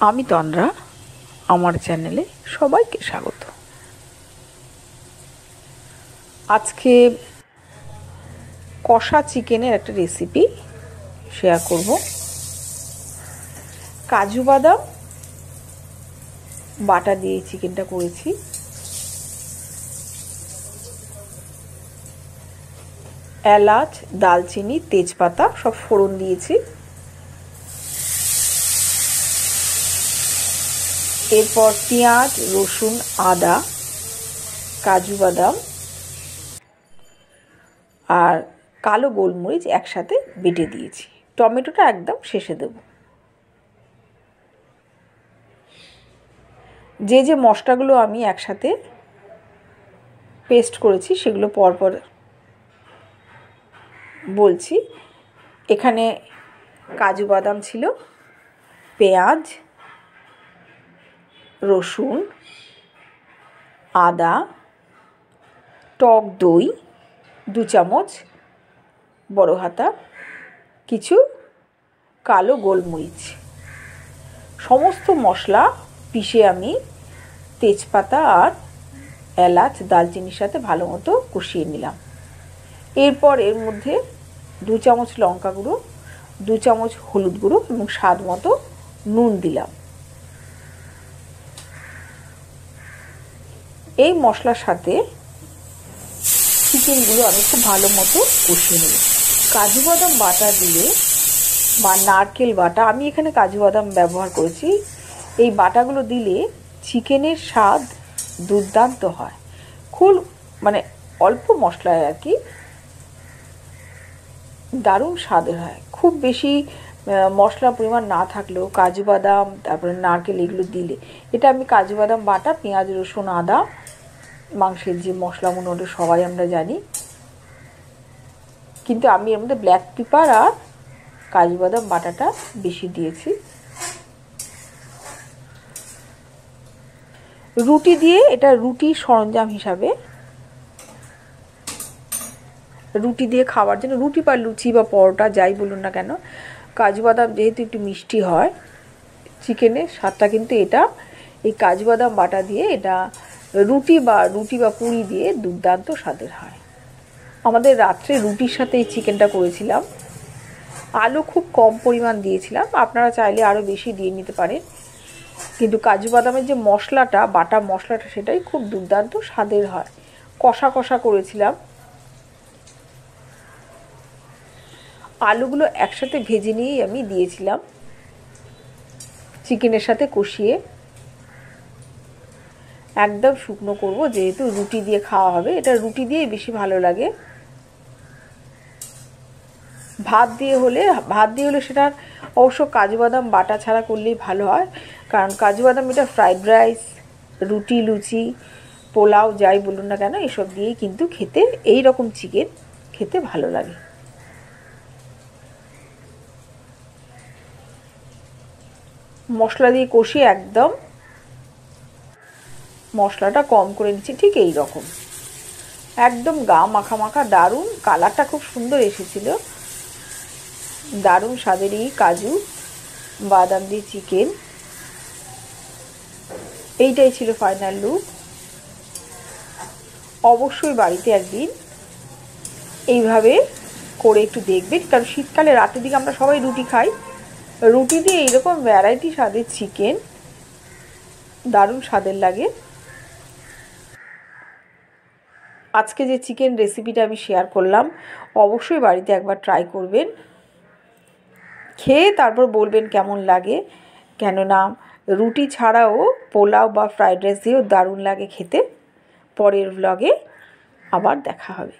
আমি তন্দ্রা, আমার চ্যানেলে সবাইকে স্বাগত। আজকে কষা চিকেনের একটা রেসিপি শেয়ার করব। কাজু বাদাম বাটা দিয়ে চিকেনটা করেছি। এলাচ, দালচিনি, তেজপাতা সব ফোড়ন দিয়েছি। এরপর পেঁয়াজ, রসুন, আদা, কাজু বাদাম আর কালো গোলমরিচ একসাথে বেটে দিয়েছি। টমেটোটা একদম শেষে দেব। যে যে মশলাগুলো আমি একসাথে পেস্ট করেছি সেগুলো পরপর বলছি। এখানে কাজু বাদাম ছিল, পেঁয়াজ, রসুন, আদা, টক দই 2 চামচ বড় হাতা, কিছু কালো গোলমরিচ। সমস্ত মশলা পিষে আমি তেজপাতা আর এলাচ, দালচিনির সাথে ভালো মতো কষিয়ে নিলাম। এরপর এর মধ্যে 2 চামচ লঙ্কা গুঁড়ো, 2 চামচ হলুদ গুঁড়ো এবং স্বাদ মতো নুন দিলাম। এই মশলার সাথে চিকেনগুলো আমি খুব ভালো মতো কষিয়ে নেব। কাজু বাদাম বাটা দিয়ে বা নারকেল বাটা, আমি এখানে কাজু বাদাম ব্যবহার করেছি, এই বাটাগুলো দিলে চিকেনের স্বাদ দুর্দান্ত হয়। খুব অল্প মশলায় আর কি দারুণ স্বাদের হয়। খুব বেশি মশলার পরিমাণ না থাকলেও কাজু বাদাম তারপরে নারকেল এগুলো দিলে, এটা আমি কাজু বাদাম বাটা, পেঁয়াজ, রসুন, আদা, মাংসের যে মশলা মনে হলো সবাই আমরা জানি, কিন্তু আমি এর মধ্যে ব্ল্যাক পেপার আর কাজু বাদাম বাটাটা বেশি দিয়েছি। রুটি দিয়ে, এটা রুটির সরঞ্জাম হিসাবে, রুটি দিয়ে খাওয়ার জন্য, রুটি বা লুচি বা পরোটা যাই বলুন না কেন, কাজু বাদাম যেহেতু একটু মিষ্টি হয়, চিকেনের স্বাদটা কিন্তু এটা এই কাজু বাদাম বাটা দিয়ে এটা রুটি বা পুরি দিয়ে দুর্দান্ত স্বাদের হয়। আমাদের রাত্রে রুটির সাথে এই চিকেনটা করেছিলাম। আলু খুব কম পরিমাণ দিয়েছিলাম, আপনারা চাইলে আরও বেশি দিয়ে নিতে পারেন, কিন্তু কাজু বাদামের যে মশলাটা, বাটা মশলাটা, সেটাই খুব দুর্দান্ত স্বাদের হয়। কষা কষা করেছিলাম। আলুগুলো একসাথে ভেজে নিয়েই আমি দিয়েছিলাম চিকেনের সাথে কষিয়ে। একদম শুকনো করব, যেহেতু রুটি দিয়ে খাওয়া হবে, এটা রুটি দিয়েই বেশি ভালো লাগে। ভাত দিয়ে হলে সেটা অবশ্য কাজু বাদাম বাটা ছাড়া করলেই ভালো হয়, কারণ কাজু বাদাম এটা ফ্রাইড রাইস, রুটি, লুচি, পোলাও যাই বলুন না কেন এসব দিয়েই কিন্তু খেতে, এই রকম চিকেন খেতে ভালো লাগে। মশলা দিয়ে কষিয়ে একদম মশলাটা কম করে নিচ্ছি, ঠিক এই রকম একদম গা মাখা মাখা, দারুণ কালারটা খুব সুন্দর এসেছিল। দারুণ স্বাদের এই কাজু বাদাম দিয়ে চিকেন, এইটাই ছিল ফাইনাল লুক। অবশ্যই বাড়িতে একদিন এইভাবে করে একটু দেখবেন, কারণ শীতকালে রাতের দিকে আমরা সবাই রুটি খাই, রুটি দিয়ে এইরকম ভ্যারাইটি স্বাদের চিকেন দারুণ স্বাদের লাগে। আজকে যে চিকেন রেসিপিটা আমি শেয়ার করলাম, অবশ্যই বাড়িতে একবার ট্রাই করবেন, খেয়ে তারপর বলবেন কেমন লাগে। কেননা রুটি ছাড়াও পোলাও বা ফ্রাইড রাইস দিয়েও দারুণ লাগে খেতে। পরের ভ্লগে আবার দেখা হবে।